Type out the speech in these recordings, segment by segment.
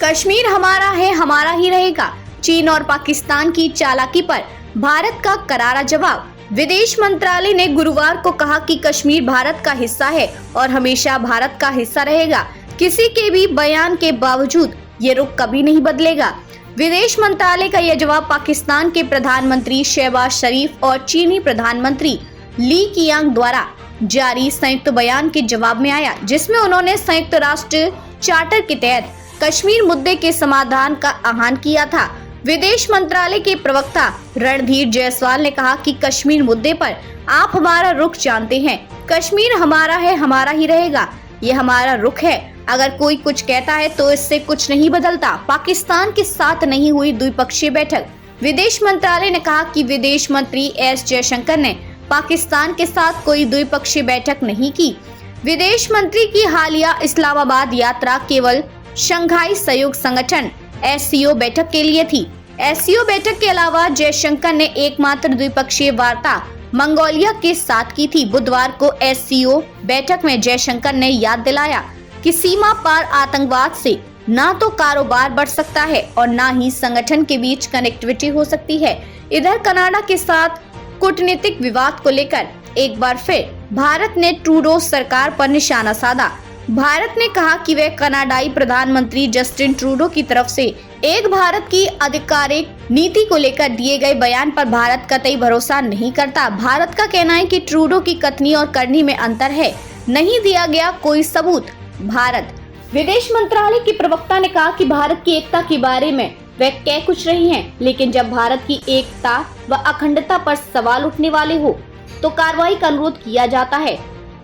कश्मीर हमारा है, हमारा ही रहेगा। चीन और पाकिस्तान की चालाकी पर भारत का करारा जवाब। विदेश मंत्रालय ने गुरुवार को कहा कि कश्मीर भारत का हिस्सा है और हमेशा भारत का हिस्सा रहेगा। किसी के भी बयान के बावजूद ये रुख कभी नहीं बदलेगा। विदेश मंत्रालय का यह जवाब पाकिस्तान के प्रधानमंत्री शहबाज शरीफ और चीनी प्रधानमंत्री ली कीयांग द्वारा जारी संयुक्त बयान के जवाब में आया, जिसमें उन्होंने संयुक्त राष्ट्र चार्टर के तहत कश्मीर मुद्दे के समाधान का आह्वान किया था। विदेश मंत्रालय के प्रवक्ता रणधीर जायसवाल ने कहा कि कश्मीर मुद्दे पर आप हमारा रुख जानते हैं। कश्मीर हमारा है, हमारा ही रहेगा। ये हमारा रुख है। अगर कोई कुछ कहता है तो इससे कुछ नहीं बदलता। पाकिस्तान के साथ नहीं हुई द्विपक्षीय बैठक। विदेश मंत्रालय ने कहा कि विदेश मंत्री एस जयशंकर ने पाकिस्तान के साथ कोई द्विपक्षीय बैठक नहीं की। विदेश मंत्री की हालिया इस्लामाबाद यात्रा केवल शंघाई सहयोग संगठन SCO बैठक के लिए थी। SCO बैठक के अलावा जयशंकर ने एकमात्र द्विपक्षीय वार्ता मंगोलिया के साथ की थी। बुधवार को SCO बैठक में जयशंकर ने याद दिलाया कि सीमा पार आतंकवाद से ना तो कारोबार बढ़ सकता है और ना ही संगठन के बीच कनेक्टिविटी हो सकती है। इधर कनाडा के साथ कूटनीतिक विवाद को लेकर एक बार फिर भारत ने ट्रूडो सरकार पर निशाना साधा। भारत ने कहा कि वह कनाडाई प्रधानमंत्री जस्टिन ट्रूडो की तरफ से एक भारत की आधिकारिक नीति को लेकर दिए गए बयान पर भारत कतई भरोसा नहीं करता। भारत का कहना है कि ट्रूडो की कथनी और करनी में अंतर है। नहीं दिया गया कोई सबूत। भारत विदेश मंत्रालय के प्रवक्ता ने कहा कि भारत की एकता के बारे में वे कह कुछ रही हैं, लेकिन जब भारत की एकता व अखंडता पर सवाल उठने वाले हो तो कार्रवाई का अनुरोध किया जाता है,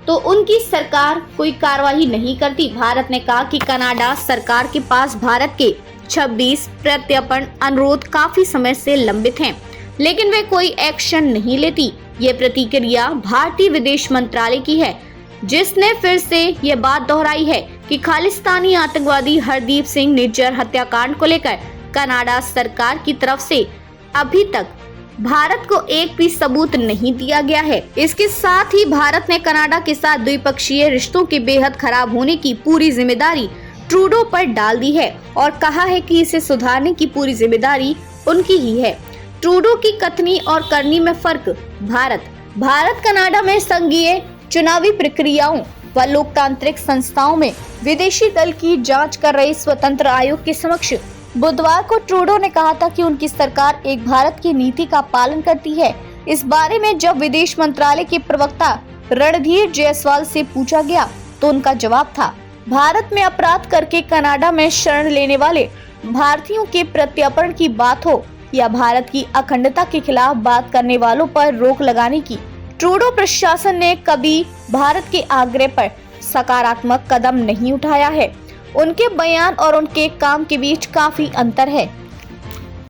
तो उनकी सरकार कोई कार्रवाई नहीं करती। भारत ने कहा कि कनाडा सरकार के पास भारत के 26 प्रत्यर्पण अनुरोध काफी समय से लंबित हैं, लेकिन वे कोई एक्शन नहीं लेती। ये प्रतिक्रिया भारतीय विदेश मंत्रालय की है, जिसने फिर से ये बात दोहराई है कि खालिस्तानी आतंकवादी हरदीप सिंह निज्जर हत्याकांड को लेकर कनाडा सरकार की तरफ से अभी तक भारत को एक भी सबूत नहीं दिया गया है। इसके साथ ही भारत ने कनाडा के साथ द्विपक्षीय रिश्तों के बेहद खराब होने की पूरी जिम्मेदारी ट्रूडो पर डाल दी है और कहा है कि इसे सुधारने की पूरी जिम्मेदारी उनकी ही है। ट्रूडो की कथनी और करनी में फर्क। भारत कनाडा में संघीय चुनावी प्रक्रियाओं व लोकतांत्रिक संस्थाओं में विदेशी दल की जांच कर रहे स्वतंत्र आयोग के समक्ष बुधवार को ट्रूडो ने कहा था कि उनकी सरकार एक भारत की नीति का पालन करती है। इस बारे में जब विदेश मंत्रालय के प्रवक्ता रणधीर जायसवाल से पूछा गया तो उनका जवाब था, भारत में अपराध करके कनाडा में शरण लेने वाले भारतीयों के प्रत्यर्पण की बात हो या भारत की अखंडता के खिलाफ बात करने वालों पर रोक लगाने की, ट्रूडो प्रशासन ने कभी भारत के आग्रह पर सकारात्मक कदम नहीं उठाया है। उनके बयान और उनके काम के बीच काफी अंतर है।